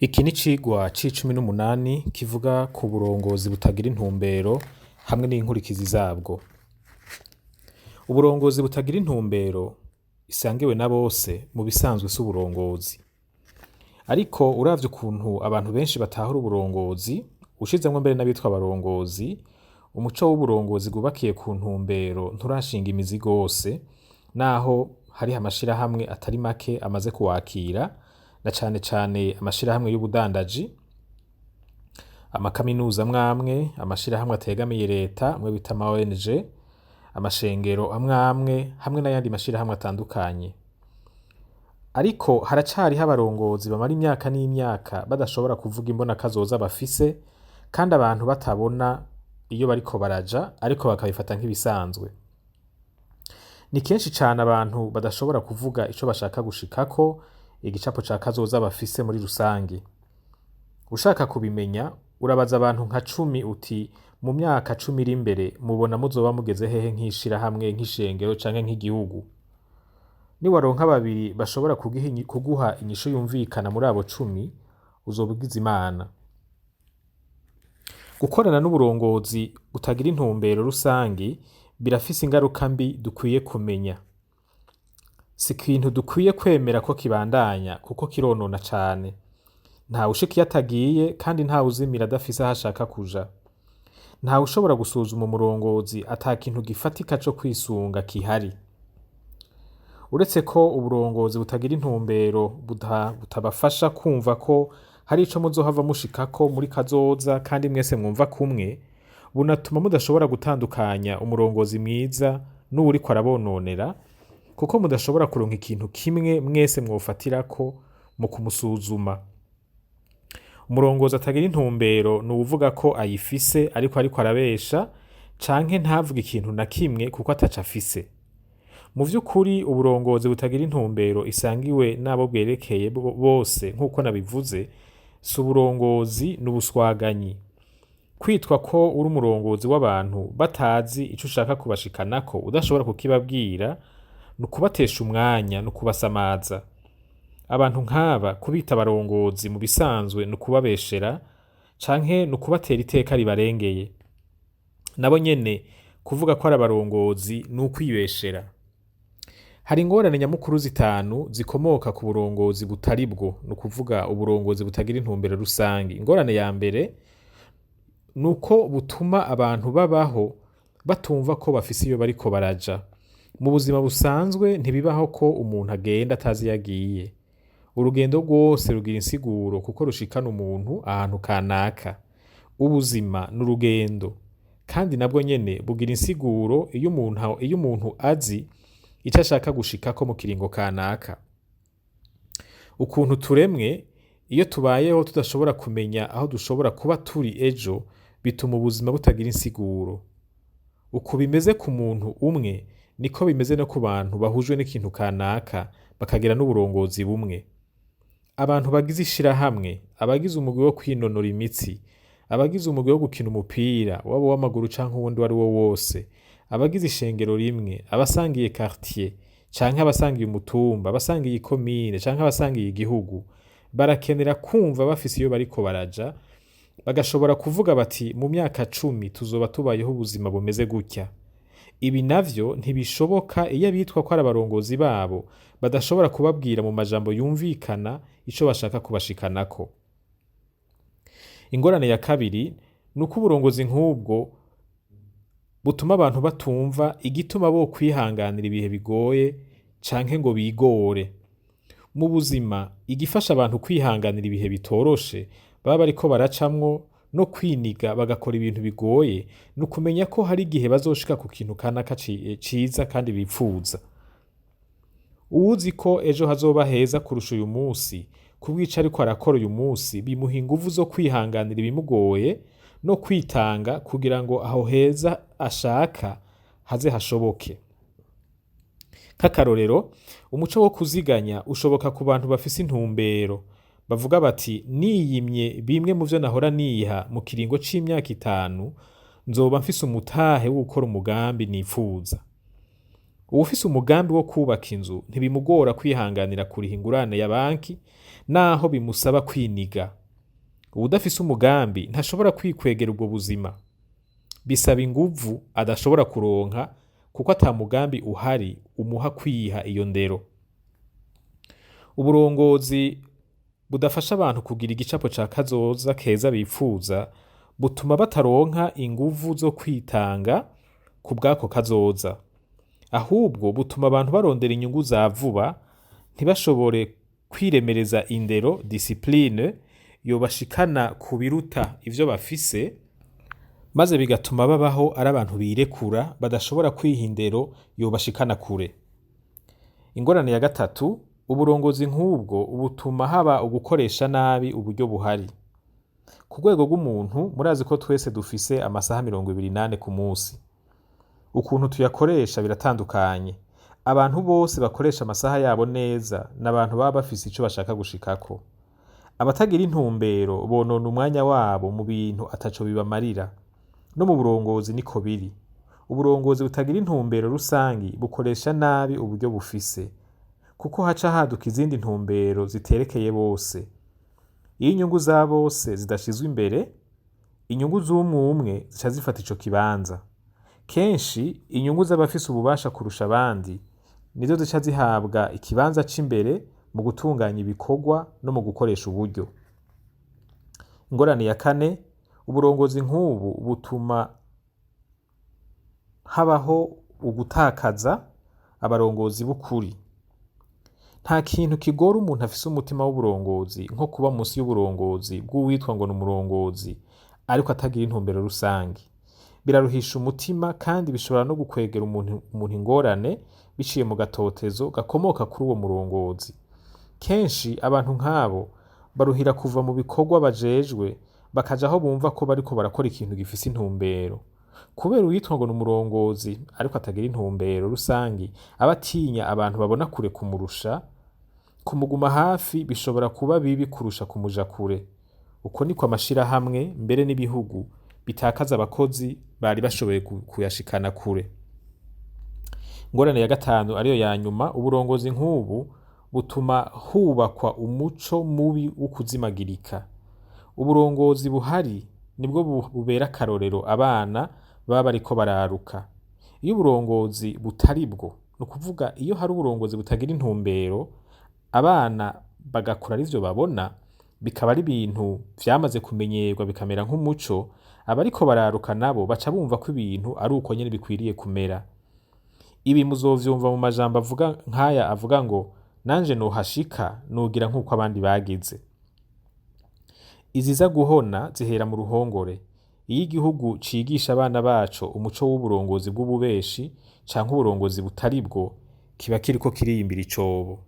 Iki ni icigwa c'18 kivuga ku burongozi butagira intumbero hamwe n'inkurikizi zabwo. Uburongozi butagira intumbero isangiwe na bose mu bisanzwe si uburongozi. Ariko uravye ukuntu abantu benshi batahura uburongozi, ushizemwo mbere n'abitwa abarongozi, umuco w'uburongozi bwubakiye ku ntumbero nturashinga imizi gose, naho hariho amashirahamwe atari make amaze kuwakira, na cane cane amashirahamwe y'ubudandaji, amakaminuza amwamwe, amashirahamwe ategamiye leta amwe bita ama ONG, amashengero amwamwe hamwe n'ayandi mashirahamwe atandukanye. Ariko haracariho abarongozi bamara imyaka n'imyaka badashobora kuvuga imbonakazoza bafise, kandi abantu batabona iyo bariko baraja, ariko bakabifata nk'ibisanzwe. Ni kenshi cane abantu badashobora kuvuga ico bashaka gushikako, igicapo ca kazoza bafise muri rusange. Ushaka kubimenya, urabaza abantu nka 10 uti mu myaka 10 iri imbere mubona muzoba mugeze hehe nk'ishirahamwe, nk'ishengero canke nk'igihugu. Niwaronka 2 bashobora kuguha inyishu yumvikana muri abo 10, uzoba ugize Imana. Gukorana n'uburongozi butagira intumbero rusangi birafise ingaruka mbi dukwiye kumenya. Si ikintu dukwiye kwemera ko kibandanya kuko kironona cane. Ntawe ushika iyo atagiye kandi ntawe uzimira adafise aho ashaka kuja. Ntawe ushobora gusuzuma umurongozi ata kintu gifatika co kwisunga kihari. Uretse ko uburongozi butagira intumbero butabafasha kumva ko hari ico muzohava mushikako muri kazoza kandi mwese mwumva kumwe, bunatuma mudashobora gutandukanya umurongozi mwiza n'uwuriko arabononera, kuko mudashobora kuronka ikintu kimwe mwese mwofatirako mu kumusuzuma. Umurongozi atagira intumbero ni uwuvuga ko ayifise ariko arabesha, canke ntavuga ikintu na kimwe kuko ataco afise. Mu vy'ukuri uburongozi butagira intumbero isangiwe n'abo bwerekeye bose nk'uko nabivuze, si uburongozi n'ubuswaganyi. Kwitwa ko uri umurongozi w'abantu batazi ico ushaka kubashikanako udashobora kukibabwira, ni ukubatesha umwanya, ni ukubasamaza. Abantu nk'aba kubita abarongozi mu bisanzwe ni ukubabeshera, canke ni ukubatera iteka ribarengeye. Nabo nyene kuvuga ko ari abarongozi ni ukwibeshera. Hari ingorane nyamukuru 5 zikomoka ku burongozi butari bwo, ni ukuvuga uburongozi butagira intumbero rusangi. Ingorane ya mbere ni uko butuma abantu babaho batumva ko bafise iyo bariko baraja. Mu buzima busanzwe ntibibaho ko umuntu agenda atazi iyo agiye. Urugendo rwose rugira insiguro kuko rushikana umuntu ahantu kanaka. Ubuzima ni urugendo, kandi nabwo nyene bugira insiguro iyo umuntu azi ico ashaka gushikako mu kiringo kanaka. Ukuntu turemwe, iyo tubayeho tudashobora kumenya aho dushobora kuba turi ejo, bituma ubuzima butagira insiguro. Uko bimeze ku muntu umwe, niko bimeze no ku bantu bahujwe n'ikintu kanaka bakagira n'uburongozi bumwe. Abantu bagize ishirahamwe, abagize umugwi wo kwinonora imitsi, abagize umugwi wo gukina umupira, waba w'amaguru canke uwundi wari wo wose, abagize ishengero rimwe, abasangiye quartier, canke abasangiye umutumba, abasangiye ikomine, canke abasangiye igihugu, barakenera kumva bafise iyo bariko baraja, bagashobora kuvuga bati mu myaka 10 tuzoba tubayeho ubuzima bumeze gutya. Ibi navyo ntibishoboka iyo abitwa ko ari abarongozi babo badashobora kubabwira mu majambo yumvikana ico bashaka kubashikanako. Ingorane ya kabiri ni uko uburongozi nk'ubwo butuma abantu batumva igituma bo kwihanganira ibihe bigoye canke ngo bigore. Mu buzima, igifasha abantu kwihanganira ibihe bitoroshe baba bariko baracamwo no kwiniga bagakora ibintu bigoye, ni ukumenya ko hari igihe bazoshika ku kintu kanaka ciza kandi bipfuza. Uwuzi ko ejo hazoba heza kurusha uyu musi, kubwica ariko arakora uyu musi, bimuha inguvu zo kwihanganira ibimugoye no kwitanga kugira ngo aho heza ashaka haze hashoboke. Nk'akarorero, umuco wo kuziganya ushoboka ku bantu bafise intumbero. Bavuga bati niyimye bimwe mu vyo nahora niha mu kiringo c'imyaka 5, nzoba mfise umutahe wo gukora umugambi nipfuza. Uwufise umugambi wo kubaka inzu ntibimugora kwihanganira kuriha ingurane ya banki, naho bimusaba kwiniga. Uwudafise umugambi ntashobora kwikwegera ubwo buzima. Bisaba inguvu adashobora kuronka kuko ata mugambi uhari umuha kwiha iyo ndero. Uburongozi budafasha abantu kugira igicapo ca kazoza keza bipfuza butuma bataronka inguvu zo kwitanga ku bwako kazoza. Ahubwo butuma abantu barondera inyungu za vuba, ntibashobore kwiremereza indero discipline yobashikana ku biruta ivyo bafise, maze bigatuma babaho ari abantu birekura badashobora kwiha indero yobashikana kure. Ingorane ya gatatu, uburongozi nk'ubwo butuma haba ugukoresha nabi uburyo buhari. Ku rwego rw'umuntu, murazi ko twese dufise amasaha 24 ku munsi. Ukuntu tuyakoresha biratandukanye. Abantu bose bakoresha amasaha yabo neza n'abantu baba bafise ico bashaka gushikako. Abatagira intumbero bonona umwanya wabo mu bintu ataco bibamarira. No mu burongozi niko biri. Uburongozi butagira intumbero rusangi bukoresha nabi uburyo bufise, kuko haca haduka izindi ntumbero ziterekeye bose. Iyo inyungu za bose zidashizwe imbere, inyungu z'umwe umwe zica zifata ico kibanza. Kenshi inyungu z'abafise ububasha kurusha abandi nizo zica zihabwa ikibanza c'imbere mu gutunganya ibikorwa no mu gukoresha uburyo. Ingorane ya kane, uburongozi nk'ubu butuma habaho ugutakaza abarongozi b'ukuri. Nta kintu kigora umuntu afise umutima w'uburongozi nko kuba munsi y'uburongozi bw'uwitwa ngo n'umurongozi ariko atagira intumbero rusangi. Biraruhisha umutima kandi bishobora no gukwegera umuntu ingorane biciye mu gatotezo gakomoka kuri uwo murongozi. Kenshi abantu nk'abo baruhira kuva mu bikorwa bajejwe bakaja aho bumva ko bariko barakora ikintu gifise intumbero. Kubera uwitwa ngo n'umurongozi ariko atagira intumbero rusangi, abatinya abantu babona kure kumurusha, kumuguma hafi bishobora kuba bibi kurusha kumuja kure. Uko niko amashirahamwe mbere n'ibihugu bitakaza abakozi bari bashoboye kuyashikana kure. Ingorane ya gatanu ariyo ya nyuma, uburongozi nk'ubu butuma hubakwa umuco mubi wo kuzimagirika. Uburongozi buhari nibwo bubera akarorero abana baba bariko bararuka. Iyo uburongozi butari bwo, no kuvuga iyo hari uburongozi butagira intumbero, abana bagakura arivyo babona, bikaba ari ibintu vyamaze kumenyerwa bikamera nk'umuco, abariko bararuka nabo baca bumva ko ibintu ari uko nyene bikwiriye kumera. Ibi muzovyumva mu majambo avuga nk'aya avuga ngo nanje nohashika nogira nk'uko abandi bagize. Iziza guhona zihera mu ruhongore. Iyo igihugu cigisha abana baco umuco w'uburongozi bw'ububeshi canke uburongozi butari bwo, kiba kiriko kiriyimbira icobo.